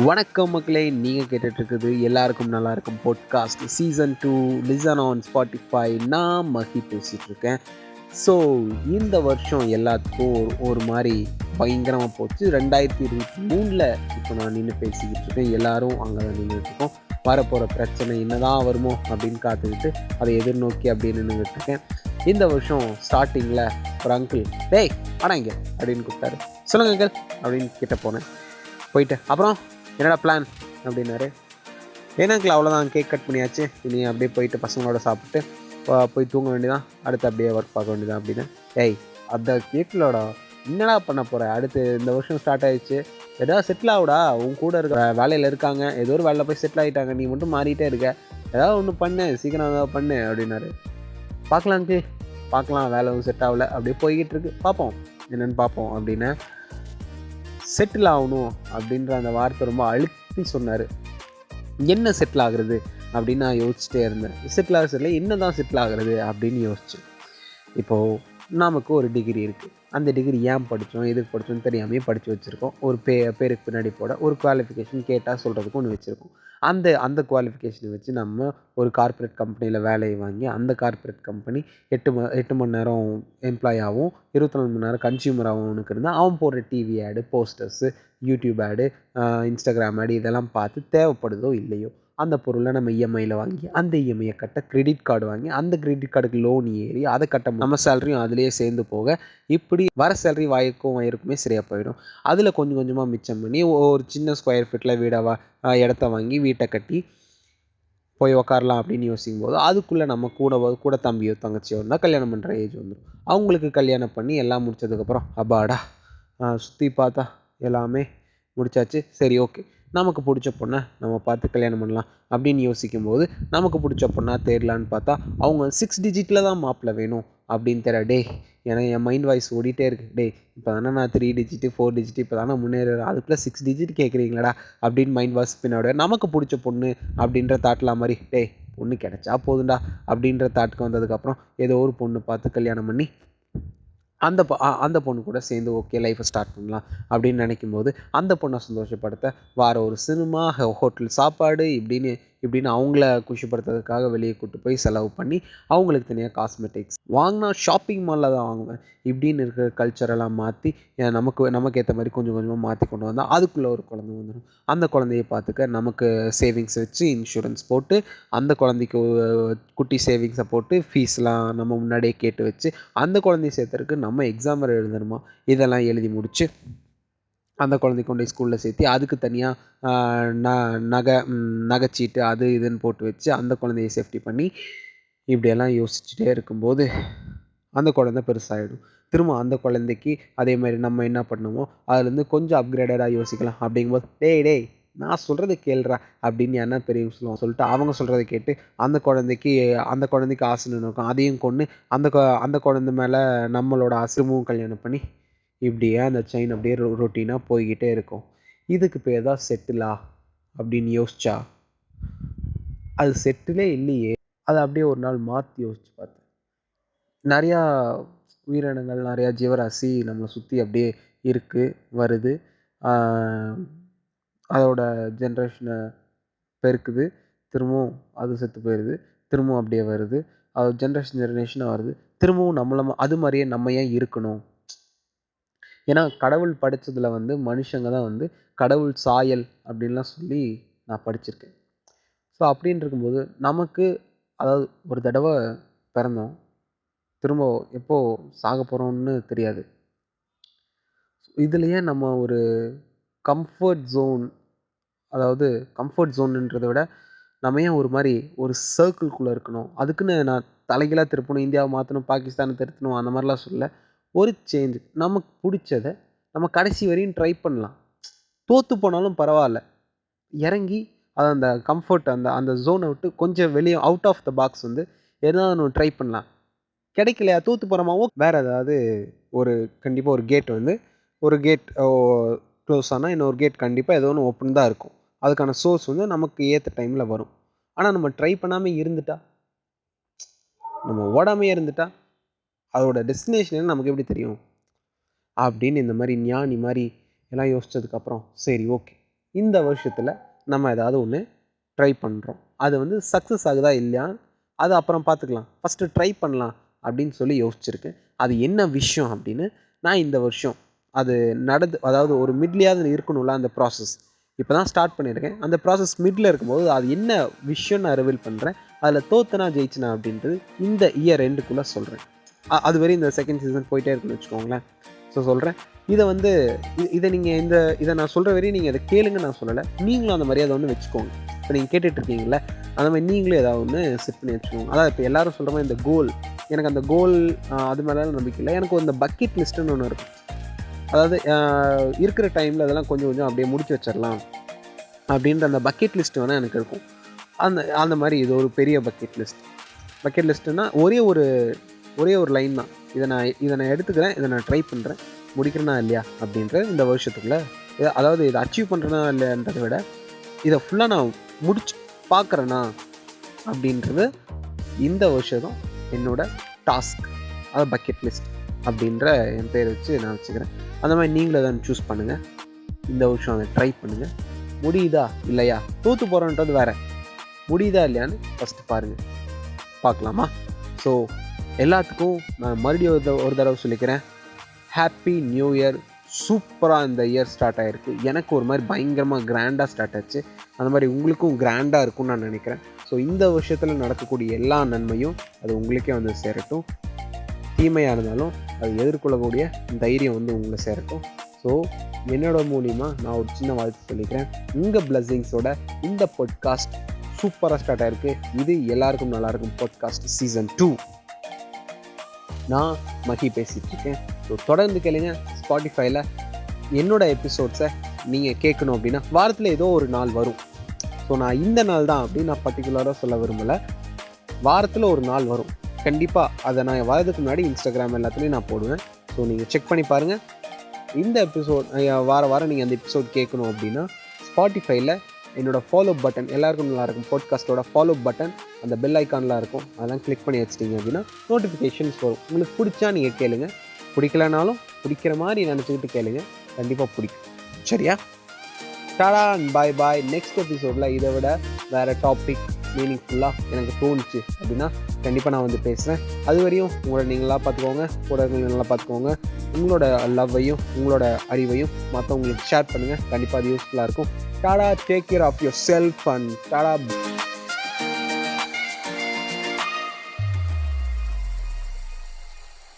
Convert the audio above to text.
வணக்கம் மக்களே, நீங்கள் கேட்டுட்ருக்குது எல்லாருக்கும் நல்லா இருக்கும் podcast season 2 listen on Spotify. நான் மகி பேசிகிட்ருக்கேன். ஸோ இந்த வருஷம் எல்லாத்துக்கும் ஒரு மாதிரி பயங்கரமாக போச்சு. 2023 இப்போ நான் நின்று பேசிக்கிட்டு இருக்கேன். எல்லோரும் அங்கே தான் நின்றுட்டுருக்கோம். வரப்போகிற பிரச்சனை என்னதான் வருமோ அப்படின்னு காத்துக்கிட்டு அதை எதிர்நோக்கி அப்படின்னு நின்றுட்டுருக்கேன். இந்த வருஷம் ஸ்டார்டிங்கில் ஒரு அங்கிள் டேய் ஆனாங்க அப்படின்னு கூப்பிட்டாரு. சொல்லுங்க அங்கிள் அப்படின்னு கிட்ட போனேன். போயிட்டு அப்புறம் என்னடா பிளான் அப்படின்னாரு. ஏன்னாக்கில் அவ்வளோதான், கேக் கட் பண்ணியாச்சு, இனி அப்படியே போயிட்டு பசங்களோட சாப்பிட்டு போய் தூங்க வேண்டியதான், அடுத்து அப்படியே ஒர்க் பார்க்க வேண்டியதான் அப்படின்னு. ஏய் அந்த கேக்கிலோட என்னடா பண்ண போகிற, அடுத்து இந்த வருஷம் ஸ்டார்ட் ஆகிடுச்சு, ஏதாவது செட்டில் ஆகுடா, உன் கூட இருக்க வேலையில் இருக்காங்க, ஏதோ ஒரு வேலையில் போய் செட்டில் ஆகிட்டாங்க, நீ மட்டும் மாறிட்டே இருக்க, ஏதாவது ஒன்று பண்ணு, சீக்கிரம் ஏதாவது பண்ணு அப்படின்னாரு. பார்க்கலாங்க்கு பார்க்கலாம், வேலை ஒன்றும் செட் ஆகலை, அப்படியே போய்கிட்டு இருக்கு, பார்ப்போம் என்னென்னு பார்ப்போம் அப்படின்னு. செட்டில் ஆகணும் அப்படின்ற அந்த வார்த்தை ரொம்ப அழுத்தி சொன்னார். என்ன செட்டில் ஆகுறது அப்படின்னு நான் யோசிச்சுட்டே இருந்தேன். செட்டில் ஆகுறதுல என்ன தான் செட்டில் ஆகுறது அப்படின்னு யோசித்தேன். இப்போது நமக்கு ஒரு டிகிரி இருக்குது. அந்த டிகிரி ஏன் படித்தோம், எதுக்கு படித்தோன்னு தெரியாமையே படித்து வச்சுருக்கோம். ஒரு பேருக்கு பின்னாடி போட ஒரு குவாலிஃபிகேஷன் கேட்டால் சொல்கிறதுக்கு ஒன்று வச்சுருக்கோம். அந்த குவாலிஃபிகேஷனை வச்சு நம்ம ஒரு கார்ப்பரேட் கம்பெனியில் வேலையை வாங்கி அந்த கார்ப்பரேட் கம்பெனி 8 மணி நேரம் எம்ப்ளாயாகவும் 24 மணி நேரம் கன்சியூமராகவும் உனக்கு இருந்தால் அவன் போடுற டிவி ஆடு, போஸ்டர்ஸு, யூடியூப் ஆடு, இன்ஸ்டாகிராம் ஆடு இதெல்லாம் பார்த்து தேவைப்படுதோ இல்லையோ அந்த பொருளை நம்ம இஎம்ஐயில் வாங்கி அந்த இஎம்ஐயை கட்ட கிரெடிட் கார்டு வாங்கி அந்த கிரெடிட் கார்டுக்கு லோன் ஏறி அதை கட்ட நம்ம சேலரியும் அதிலேயே சேர்ந்து போக இப்படி வர சேலரி வயிருக்குமே சரியாக போயிடும். அதில் கொஞ்சம் கொஞ்சமாக மிச்சம் பண்ணி ஒரு சின்ன ஸ்கொயர் ஃபீட்டில் இடத்த வாங்கி வீட்டை கட்டி போய் உக்காரலாம் அப்படின்னு யோசிக்கும் போது அதுக்குள்ளே நம்ம கூட தம்பியோ தங்கச்சியோ இருந்தால் கல்யாணம் பண்ணுற ஏஜ் வந்துடும். அவங்களுக்கு கல்யாணம் பண்ணி எல்லாம் முடித்ததுக்கப்புறம் அப்பாடா சுற்றி பார்த்தா எல்லாமே முடிச்சாச்சு, சரி ஓகே நமக்கு பிடிச்ச பொண்ணை நம்ம பார்த்து கல்யாணம் பண்ணலாம் அப்படின்னு யோசிக்கும்போது நமக்கு பிடிச்ச பொண்ணாக தேடலான்னு பார்த்தா அவங்க 6 டிஜிட்டில் தான் மாப்பிள்ளை வேணும் அப்படின்னு தெரிய. டே ஏன்னா என் மைண்ட் வாய்ஸ் ஓடிட்டே இருக்குது. டே இப்போ தானே நான் 3 டிஜிட்டு 4 டிஜிட்டு இப்போ தானே முன்னேறேன், அதுக்குள்ளே 6 டிஜிட் கேட்குறீங்களா அப்படின்னு மைண்ட் வாய்ஸ் பின்னாடி நமக்கு பிடிச்ச பொண்ணு அப்படின்ற தாட்டில் மாதிரி டே பொண்ணு கிடச்சா போதுண்டா அப்படின்ற தாட்டுக்கு வந்ததுக்கப்புறம் ஏதோ ஒரு பொண்ணு பார்த்து கல்யாணம் பண்ணி அந்த பொண்ணு கூட சேர்ந்து ஓகே லைஃப்பை ஸ்டார்ட் பண்ணலாம் அப்படின்னு நினைக்கும்போது அந்த பொண்ணை சந்தோஷப்படுத்த வார ஒரு சினிமா, ஹோட்டல் சாப்பாடு இப்படின்னு அவங்கள குஷிப்படுத்துறதுக்காக வெளியே கூப்பிட்டு போய் செலவு பண்ணி அவங்களுக்கு தனியாக காஸ்மெட்டிக்ஸ் வாங்கினா ஷாப்பிங் மாலில் தான் வாங்குவேன் இப்படின்னு இருக்கிற கல்ச்சரெல்லாம் மாற்றி நமக்கு ஏற்ற மாதிரி கொஞ்சம் கொஞ்சமாக மாற்றி கொண்டு வந்தால் அதுக்குள்ளே ஒரு குழந்தை வந்துடும். அந்த குழந்தைய பார்த்துக்க நமக்கு சேவிங்ஸ் வச்சு இன்சூரன்ஸ் போட்டு அந்த குழந்தைக்கு குட்டி சேவிங்ஸை போட்டு ஃபீஸ்லாம் நம்ம முன்னாடியே கேட்டு வச்சு அந்த குழந்தைய சேர்த்துறதுக்கு நம்ம எக்ஸாம் வேறு எழுதணுமா, இதெல்லாம் எழுதி முடித்து அந்த குழந்தைய கொண்டு போய் ஸ்கூலில் சேர்த்தி அதுக்கு தனியாக நகைச்சீட்டு அது இதுன்னு போட்டு வச்சு அந்த குழந்தைய சேஃப்டி பண்ணி இப்படியெல்லாம் யோசிச்சுட்டே இருக்கும்போது அந்த குழந்தை பெருசாகிடும். திரும்ப அந்த குழந்தைக்கு அதே மாதிரி நம்ம என்ன பண்ணுமோ அதுலேருந்து கொஞ்சம் அப்கிரேடடாக யோசிக்கலாம். அப்படிங்கும்போது டேய் நான் சொல்கிறத கேள்றா அப்படின்னு என்ன பெரியவங்க சொல்லிட்டு அவங்க சொல்கிறத கேட்டு அந்த குழந்தைக்கு ஆசைன்னு இருக்கும், அதையும் கொண்டு அந்த குழந்தை மேலே நம்மளோட ஆசையும் கல்யாணம் பண்ணி இப்படியே அந்த செயின் அப்படியே ரொட்டீனாக போய்கிட்டே இருக்கும். இதுக்கு பேர் தான் செட்டிலா அப்படின்னு யோசிச்சா அது செட்டிலே இல்லையே. அதை அப்படியே ஒரு நாள் மாற்றி யோசிச்சு பார்த்தேன். நிறையா உயிரினங்கள், நிறையா ஜீவராசி நம்மளை சுற்றி அப்படியே இருக்குது, வருது, அதோட ஜென்ரேஷனை பெருக்குது, திரும்பவும் அது செத்து போயிடுது, திரும்பவும் அப்படியே வருது, அது ஜென்ரேஷனாக வருது, திரும்பவும் அது மாதிரியே நம்ம ஏன் இருக்கணும். ஏன்னா கடவுள் படைச்சதில் மனுஷங்க தான் கடவுள் சாயல் அப்படின்லாம் சொல்லி நான் படிச்சிருக்கேன். ஸோ அப்படின்னு இருக்கும்போது நமக்கு அதாவது ஒரு தடவை பிறந்தோம், திரும்ப எப்போது சாக போகிறோம்னு தெரியாது. இதுலையே நம்ம ஒரு கம்ஃபர்ட் ஜோன்ன்றதை விட நம்ம ஏன் ஒரு மாதிரி ஒரு சர்க்கிள்குள்ளே இருக்கணும், அதுக்குன்னு நான் தலைகீழாக திருப்பணும், இந்தியாவை மாற்றணும், பாகிஸ்தானை திருத்தணும் அந்த மாதிரிலாம் சொல்ல. ஒரு சேஞ்ச் நமக்கு பிடிச்சதை நம்ம கடைசி வரையும் ட்ரை பண்ணலாம். தோற்று போனாலும் பரவாயில்ல, இறங்கி அந்த கம்ஃபர்ட் அந்த ஜோனை விட்டு கொஞ்சம் வெளியே அவுட் ஆஃப் த பாக்ஸ் எதாவது ஒன்று ட்ரை பண்ணலாம். கிடைக்கலையா தோற்று போகிறோமாவோ வேறு ஏதாவது கண்டிப்பாக ஒரு கேட் க்ளோஸ் ஆனால் இன்னொரு கேட் கண்டிப்பாக ஏதோ ஒன்று ஓப்பன் தான் இருக்கும். அதுக்கான சோர்ஸ் நமக்கு ஏற்ற டைமில் வரும். ஆனால் நம்ம ட்ரை பண்ணாமல் இருந்துட்டா, நம்ம ஓடாமையே இருந்துட்டா அதோட டெஸ்டினேஷன் நமக்கு எப்படி தெரியும் அப்படின்னு இந்த மாதிரி ஞானி மாதிரி எல்லாம் யோசித்ததுக்கப்புறம் சரி ஓகே, இந்த வருஷத்தில் நம்ம ஏதாவது ஒன்று ட்ரை பண்ணுறோம், அது வந்து சக்ஸஸ் ஆகுதா இல்லையா அது அப்புறம் பார்த்துக்கலாம், ஃபஸ்ட்டு ட்ரை பண்ணலாம் அப்படின்னு சொல்லி யோசிச்சிருக்கேன். அது என்ன விஷயம் அப்படின்னு நான் இந்த வருஷம் அது அதாவது ஒரு மிட்லேயாவது இருக்கணும்ல அந்த ப்ராசஸ். இப்போ தான் ஸ்டார்ட் பண்ணியிருக்கேன். அந்த ப்ராசஸ் மிடில் இருக்கும்போது அது என்ன விஷயம் நான் ரிவீல் பண்ணுறேன். அதில் தோத்தனா ஜெயிச்சனா அப்படின்றது இந்த இயர் எண்டுக்குள்ளே சொல்கிறேன். அது வரை இந்த செகண்ட் சீசன் போயிட்டே இருக்குன்னு வச்சுக்கோங்களேன். ஸோ சொல்கிறேன், இதை வந்து இதை நீங்கள் இதை நான் சொல்கிற வரையும் நீங்கள் அதை கேளுங்க நான் சொல்லலை, நீங்களும் அந்த மாதிரி அதை ஒன்று வச்சுக்கோங்க. இப்போ நீங்கள் கேட்டுட்ருக்கீங்களே அந்த மாதிரி நீங்களும் ஏதாவது ஒன்று செட் பண்ணி வச்சுக்கோங்க. அதாவது இப்போ எல்லோரும் சொல்கிற மாதிரி இந்த கோல், எனக்கு அந்த கோல் அது மேலே நம்பிக்கை இல்லை. எனக்கு இந்த பக்கெட் லிஸ்ட்டுன்னு ஒன்று இருக்கும். அதாவது இருக்கிற டைமில் அதெல்லாம் கொஞ்சம் கொஞ்சம் அப்படியே முடிச்சு வச்சிடலாம் அப்படின்ற அந்த பக்கெட் லிஸ்ட்டு வேணால் எனக்கு இருக்கும். அந்த மாதிரி இது ஒரு பெரிய பக்கெட் லிஸ்ட்டுன்னா ஒரே ஒரு லைன் தான், இதை நான் எடுத்துக்கிறேன், இதை நான் ட்ரை பண்ணுறேன், முடிக்கிறேனா இல்லையா அப்படின்ற இந்த வருஷத்துக்குள்ளே அதாவது இதை அச்சீவ் பண்ணுறேனா இல்லைன்றதை விட இதை ஃபுல்லாக நான் முடிச்சு பார்க்குறேனா அப்படின்றது இந்த வருஷம் தான் என்னோடய டாஸ்க், அதாவது பக்கெட் லிஸ்ட் அப்படின்ற என் பேர் வச்சு நான் வச்சுக்கிறேன். அந்த மாதிரி நீங்களே தான் சூஸ் பண்ணுங்கள். இந்த வருஷம் அதை ட்ரை பண்ணுங்கள். முடியுதா இல்லையா, தோற்று போகிறோன்றது வேறு, முடியுதா இல்லையான்னு ஃபஸ்ட்டு பாருங்கள், பார்க்கலாமா? ஸோ எல்லாத்துக்கும் நான் மறுபடியும் ஒரு தடவை சொல்லிக்கிறேன், ஹாப்பி நியூ இயர். சூப்பராக இந்த இயர் ஸ்டார்ட் ஆகிருக்கு. எனக்கு ஒரு மாதிரி பயங்கரமாக கிராண்டாக ஸ்டார்ட் ஆச்சு. அந்த மாதிரி உங்களுக்கும் கிராண்டாக இருக்கும்னு நான் நினைக்கிறேன். ஸோ இந்த வருஷத்தில் நடக்கக்கூடிய எல்லா நன்மையும் அது உங்களுக்கே வந்து சேரட்டும். தீமையாக இருந்தாலும் அது எதிர்கொள்ளக்கூடிய தைரியம் வந்து உங்களை சேரட்டும். ஸோ என்னோட மூலிமா நான் ஒரு சின்ன வாழ்த்து சொல்லிக்கிறேன். உங்கள் பிளஸ்ஸிங்ஸோட இந்த பாட்காஸ்ட் சூப்பராக ஸ்டார்ட் ஆகிருக்கு. இது எல்லாருக்கும் நல்லாயிருக்கும் பாட்காஸ்ட் சீசன் 2. நான் மகி பேசிகிட்டு இருக்கேன். ஸோ தொடர்ந்து கேளுங்க. ஸ்பாட்டிஃபைல என்னோடய எபிசோட்ஸை நீங்கள் கேட்கணும் அப்படின்னா வாரத்தில் ஏதோ ஒரு நாள் வரும். ஸோ நான் இந்த நாள் தான் அப்படின்னு நான் பர்டிகுலராக சொல்ல விரும்பலை. வாரத்தில் ஒரு நாள் வரும் கண்டிப்பாக. அதை நான் வரதுக்கு முன்னாடி இன்ஸ்டாகிராம் எல்லாத்துலேயும் நான் போடுவேன். ஸோ நீங்கள் செக் பண்ணி பாருங்கள். இந்த எபிசோட் வாரம் நீங்கள் அந்த எபிசோட் கேட்கணும் அப்படின்னா ஸ்பாட்டிஃபைல என்னோடய ஃபாலோ பட்டன், எல்லாருக்கும் நல்லாயிருக்கும் பாட்காஸ்ட்டோட ஃபாலோ பட்டன் அந்த பெல் ஐக்கான்லாம் இருக்கும், அதெல்லாம் கிளிக் பண்ணி வச்சிட்டிங்க அப்படின்னா நோட்டிஃபிகேஷன்ஸ் வரும். உங்களுக்கு பிடிச்சா நீங்கள் கேளுங்க, பிடிக்கலனாலும் பிடிக்கிற மாதிரி நினச்சிக்கிட்டு கேளுங்க, கண்டிப்பாக பிடிக்கும். சரியா? Tata and bye bye. Next எபிசோடில் இதை விட வேறு டாபிக் மீனிங்ஃபுல்லாக எனக்கு தோணுச்சு அப்படின்னா கண்டிப்பாக நான் வந்து பேசுகிறேன். அது வரையும் உங்களோட நீங்களாக பார்த்துக்கோங்க, கூட நல்லா பார்த்துக்கோங்க. உங்களோட லவ்வையும் உங்களோட அறிவையும் மற்றவங்களுக்கு ஷேர் பண்ணுங்கள், கண்டிப்பாக அது யூஸ்ஃபுல்லாக இருக்கும். Tata, take care of yourself and Tata.